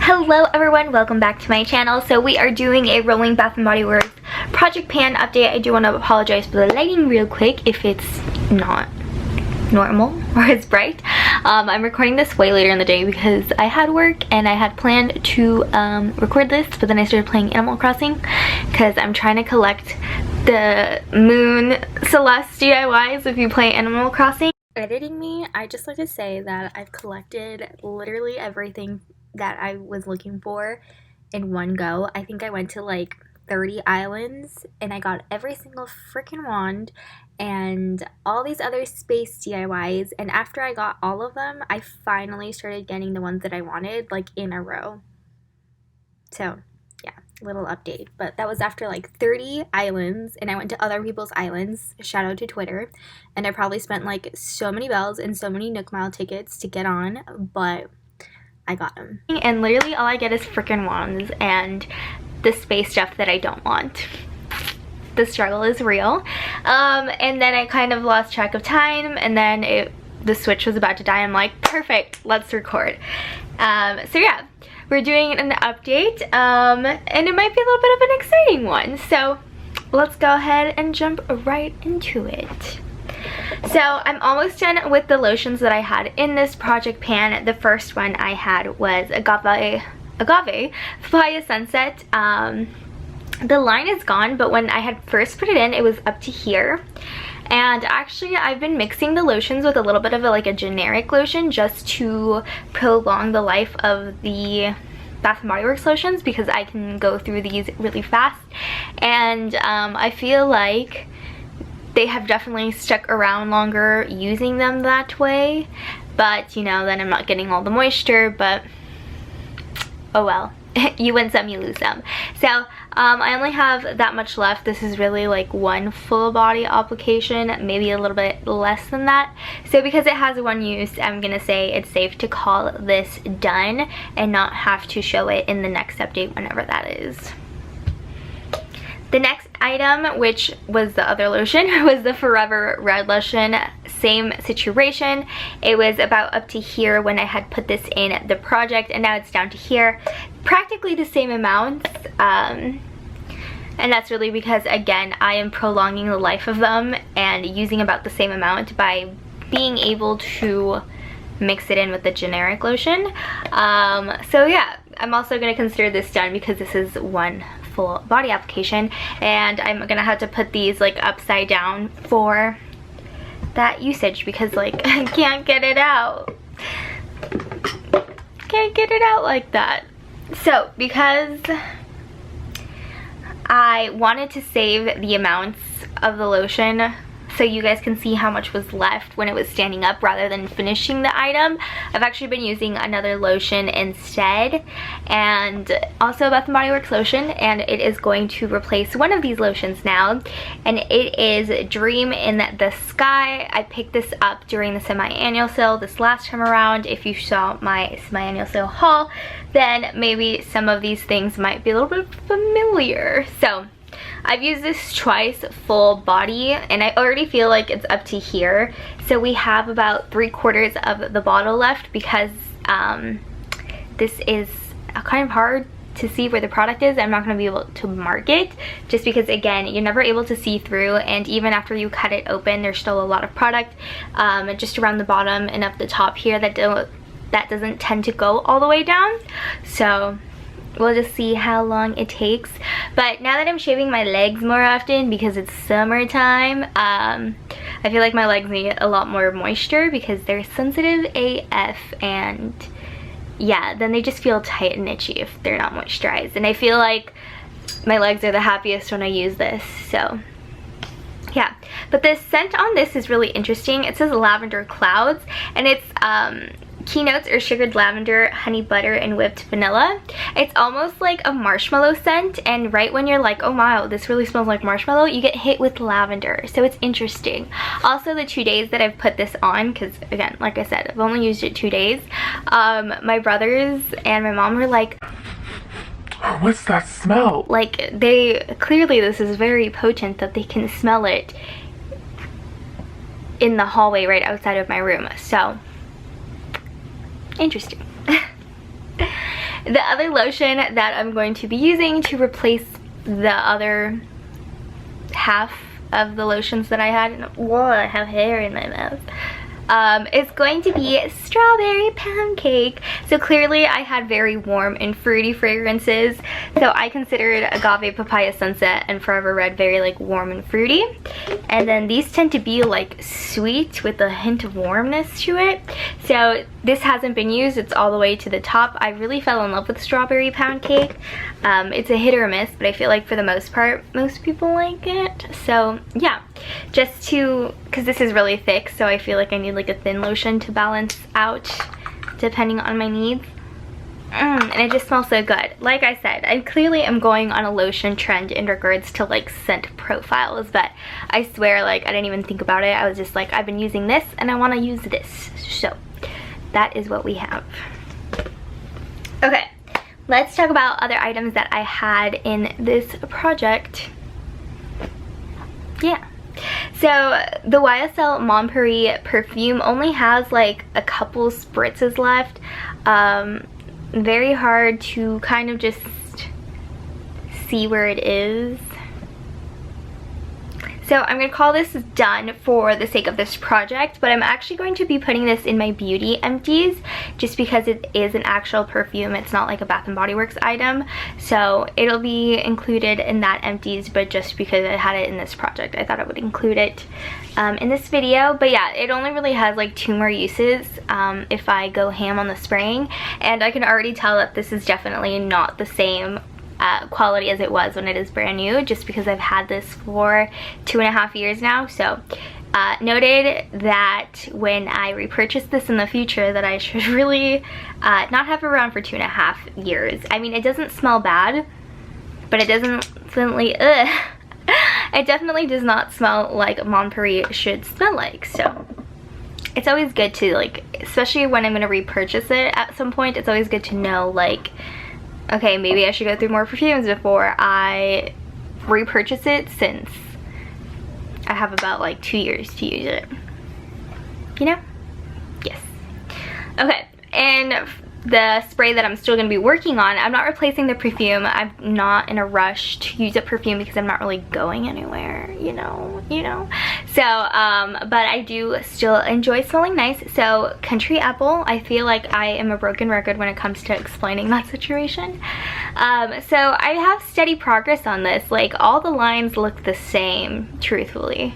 Hello everyone, welcome back to my channel. So we are doing a rolling Bath & Body Works project pan update. I do want to apologize for the lighting real quick if it's not normal or it's bright. I'm recording this way later in the day because I had work and I had planned to record this, but then I started playing Animal Crossing because I'm trying to collect the Moon Celeste DIYs if you play Animal Crossing. Editing me, I just like to say that I've collected literally everything that I was looking for in one go. I think I went to like 30 islands and I got every single freaking wand and all these other space DIYs, and after I got all of them, I finally started getting the ones that I wanted, like in a row. So yeah, little update. But that was after like 30 islands, and I went to other people's islands, shout out to Twitter, and I probably spent like so many bells and so many Nook Mile tickets to get on, but I got them. And literally all I get is freaking wands and the space stuff that I don't want. The struggle is real. And then I kind of lost track of time, and then the Switch was about to die. I'm like, perfect, let's record. So yeah, we're doing an update, and it might be a little bit of an exciting one. So let's go ahead and jump right into it. So I'm almost done with the lotions that I had in this project pan. The first one I had was Agave Via Sunset. The line is gone, but when I had first put it in, it was up to here. And actually I've been mixing the lotions with a little bit of a generic lotion just to prolong the life of the Bath & Body Works lotions, because I can go through these really fast. And I feel like they have definitely stuck around longer using them that way, but you know, then I'm not getting all the moisture, but oh well. You win some, you lose some. So I only have that much left. This is really like one full body application, maybe a little bit less than that. So because it has one use, I'm gonna say it's safe to call this done and not have to show it in the next update whenever that is. The next item, which was the other lotion, was the Forever Red lotion. Same situation. It was about up to here when I had put this in the project, and now it's down to here. Practically the same amounts. And that's really because, again, I am prolonging the life of them and using about the same amount by being able to mix it in with the generic lotion. So yeah, I'm also going to consider this done because this is one full body application, and I'm gonna have to put these like upside down for that usage because like I can't get it out. Can't get it out like that. So because I wanted to save the amounts of the lotion so you guys can see how much was left when it was standing up rather than finishing the item, I've actually been using another lotion instead, and also Bath & Body Works lotion, and it is going to replace one of these lotions now, and it is Dream in the Sky. I picked this up during the semi-annual sale this last time around. If you saw my semi-annual sale haul, then maybe some of these things might be a little bit familiar. So I've used this twice full body, and I already feel like it's up to here. So we have about 3/4 of the bottle left because this is kind of hard to see where the product is. I'm not going to be able to mark it just because, again, you're never able to see through, and even after you cut it open, there's still a lot of product just around the bottom and up the top here that doesn't tend to go all the way down. So we'll just see how long it takes. But now that I'm shaving my legs more often because it's summertime, I feel like my legs need a lot more moisture because they're sensitive AF, and yeah, then they just feel tight and itchy if they're not moisturized. And I feel like my legs are the happiest when I use this, so yeah. But the scent on this is really interesting. It says Lavender Clouds, and it's keynotes are sugared lavender, honey butter, and whipped vanilla. It's almost like a marshmallow scent, and right when you're like, oh wow, this really smells like marshmallow, you get hit with lavender. So it's interesting. Also, the 2 days that I've put this on, because again, like I said, I've only used it 2 days, my brothers and my mom were like, what's that smell? Like, clearly this is very potent that they can smell it in the hallway right outside of my room. So interesting. The other lotion that I'm going to be using to replace the other half of the lotions that I had, whoa, I have hair in my mouth, is going to be Strawberry Pancake. So clearly I had very warm and fruity fragrances, so I considered Agave Papaya Sunset and Forever Red very like warm and fruity, and then these tend to be like sweet with a hint of warmness to it. So this hasn't been used, it's all the way to the top. I really fell in love with Strawberry Pancake. It's a hit or a miss, but I feel like for the most part most people like it. So yeah, just to, because this is really thick, so I feel like I need like a thin lotion to balance out depending on my needs. And it just smells so good. Like I said, I clearly am going on a lotion trend in regards to like scent profiles, but I swear like I didn't even think about it. I was just like, I've been using this and I want to use this, so that is what we have. Okay, let's talk about other items that I had in this project. Yeah, so the YSL Mom Paris perfume only has like a couple spritzes left. Very hard to kind of just see where it is. So I'm going to call this done for the sake of this project, but I'm actually going to be putting this in my beauty empties just because it is an actual perfume. It's not like a Bath & Body Works item, so it'll be included in that empties, but just because I had it in this project, I thought I would include it in this video. But yeah, it only really has like 2 more uses if I go ham on the spraying, and I can already tell that this is definitely not the same quality as it was when it is brand new, just because I've had this for 2.5 years now. So noted that when I repurchase this in the future that I should really not have it around for 2.5 years. I mean, it doesn't smell bad, but it doesn't definitely it definitely does not smell like Mom Paris should smell like. So it's always good to, like, especially when I'm going to repurchase it at some point, it's always good to know, like, okay, maybe I should go through more perfumes before I repurchase it, since I have about like 2 years to use it. You know? Yes. Okay, and the spray that I'm still going to be working on, I'm not replacing the perfume. I'm not in a rush to use a perfume because I'm not really going anywhere, you know. So, but I do still enjoy smelling nice. So, Country Apple, I feel like I am a broken record when it comes to explaining that situation. So, I have steady progress on this. Like, all the lines look the same, truthfully.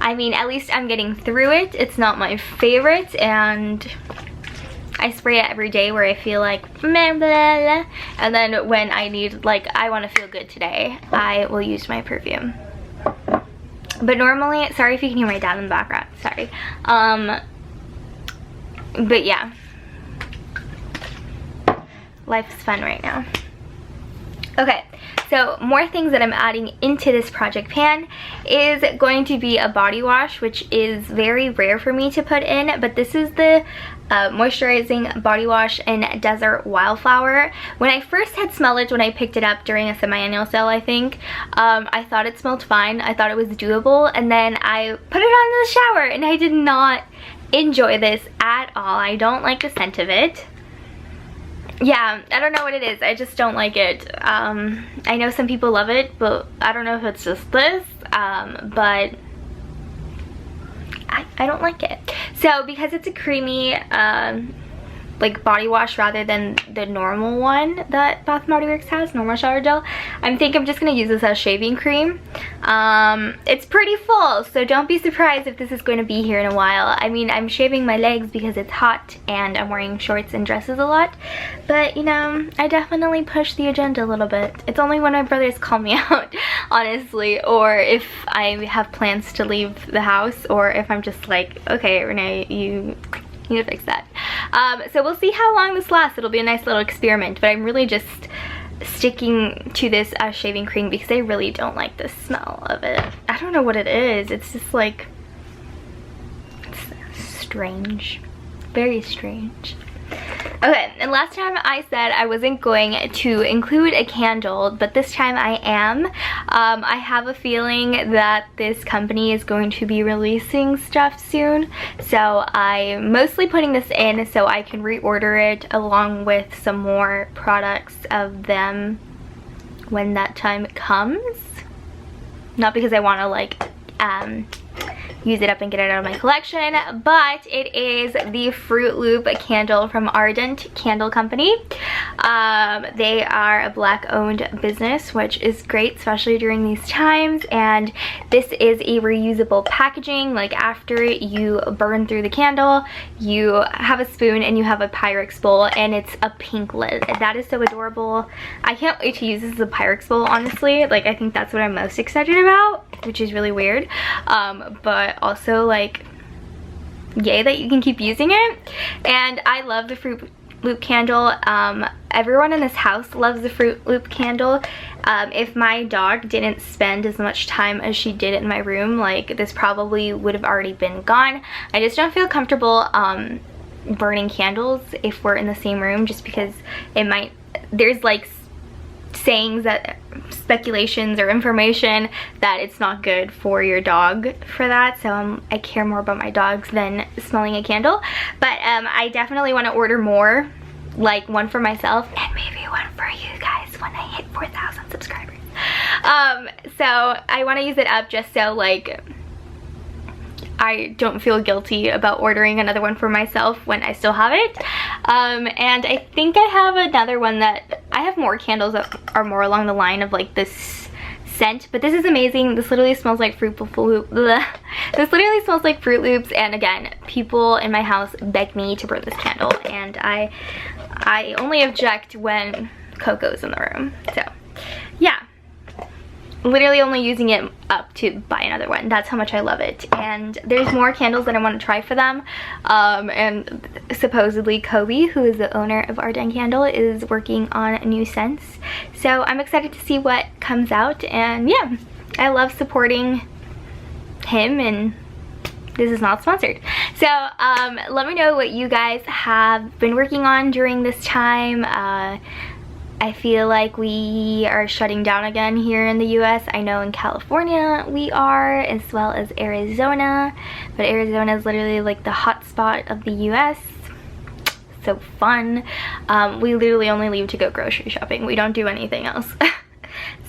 I mean, at least I'm getting through it. It's not my favorite, and I spray it every day where I feel like meh, blah, blah. And then when I need, like, I want to feel good today, I will use my perfume. But normally, sorry if you can hear my dad in the background, sorry. But yeah, life is fun right now. Okay, so more things that I'm adding into this project pan is going to be a body wash, which is very rare for me to put in, but this is the moisturizing body wash in Desert Wildflower. When I first had smelled it when I picked it up during a semi-annual sale, I think, I thought it smelled fine. I thought it was doable, and then I put it on in the shower and I did not enjoy this at all. I don't like the scent of it. Yeah, I don't know what it is. I just don't like it. I know some people love it, but I don't know if it's just this, but I don't like it. So because it's a creamy like body wash rather than the normal one that Bath & Body Works has, normal shower gel, I think I'm just gonna use this as shaving cream. It's pretty full, so don't be surprised if this is going to be here in a while. I mean, I'm shaving my legs because it's hot and I'm wearing shorts and dresses a lot, but you know, I definitely push the agenda a little bit. It's only when my brothers call me out, honestly, or if I have plans to leave the house, or if I'm just like, okay, Renee, you need to fix that. So we'll see how long this lasts. It'll be a nice little experiment, but I'm really just sticking to this as shaving cream because I really don't like the smell of it. I don't know what it is. It's just like, it's strange. Very strange. Okay, and last time I said I wasn't going to include a candle, but this time I am. I have a feeling that this company is going to be releasing stuff soon, so I'm mostly putting this in so I can reorder it along with some more products of them when that time comes. Not because I want to like use it up and get it out of my collection, but it is the Froot Loop candle from Ardent Candle Company. They are a black owned business, which is great, especially during these times. And this is a reusable packaging. Like after you burn through the candle, you have a spoon and you have a Pyrex bowl, and it's a pink lid. That is so adorable. I can't wait to use this as a Pyrex bowl, honestly. Like I think that's what I'm most excited about, which is really weird. But also like yay that you can keep using it. And I love the Froot Loop candle. Everyone in this house loves the Froot Loop candle. If my dog didn't spend as much time as she did in my room, like this probably would have already been gone. I just don't feel comfortable burning candles if we're in the same room, just because it might, there's like sayings that, speculations or information that it's not good for your dog for that. So I care more about my dogs than smelling a candle. But I definitely want to order more, like one for myself and maybe one for you guys when I hit 4,000 subscribers. So I want to use it up just so like I don't feel guilty about ordering another one for myself when I still have it. And I think I have another one that, I have more candles that are more along the line of like this scent, but this is amazing. This literally smells like Froot Loop. This literally smells like Froot Loops, and again, people in my house beg me to burn this candle, and I only object when Coco's in the room. So yeah, literally only using it up to buy another one. That's how much I love it. And there's more candles that I want to try for them. And supposedly Kobe, who is the owner of Ardent Candle, is working on new scents. So I'm excited to see what comes out. And yeah, I love supporting him, and this is not sponsored. So let me know what you guys have been working on during this time. I feel like we are shutting down again here in the US. I know in California we are, as well as Arizona. But Arizona is literally like the hot spot of the US. So fun. We literally only leave to go grocery shopping. We don't do anything else.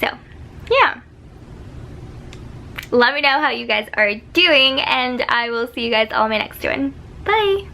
So yeah. Let me know how you guys are doing, and I will see you guys all in my next one. Bye!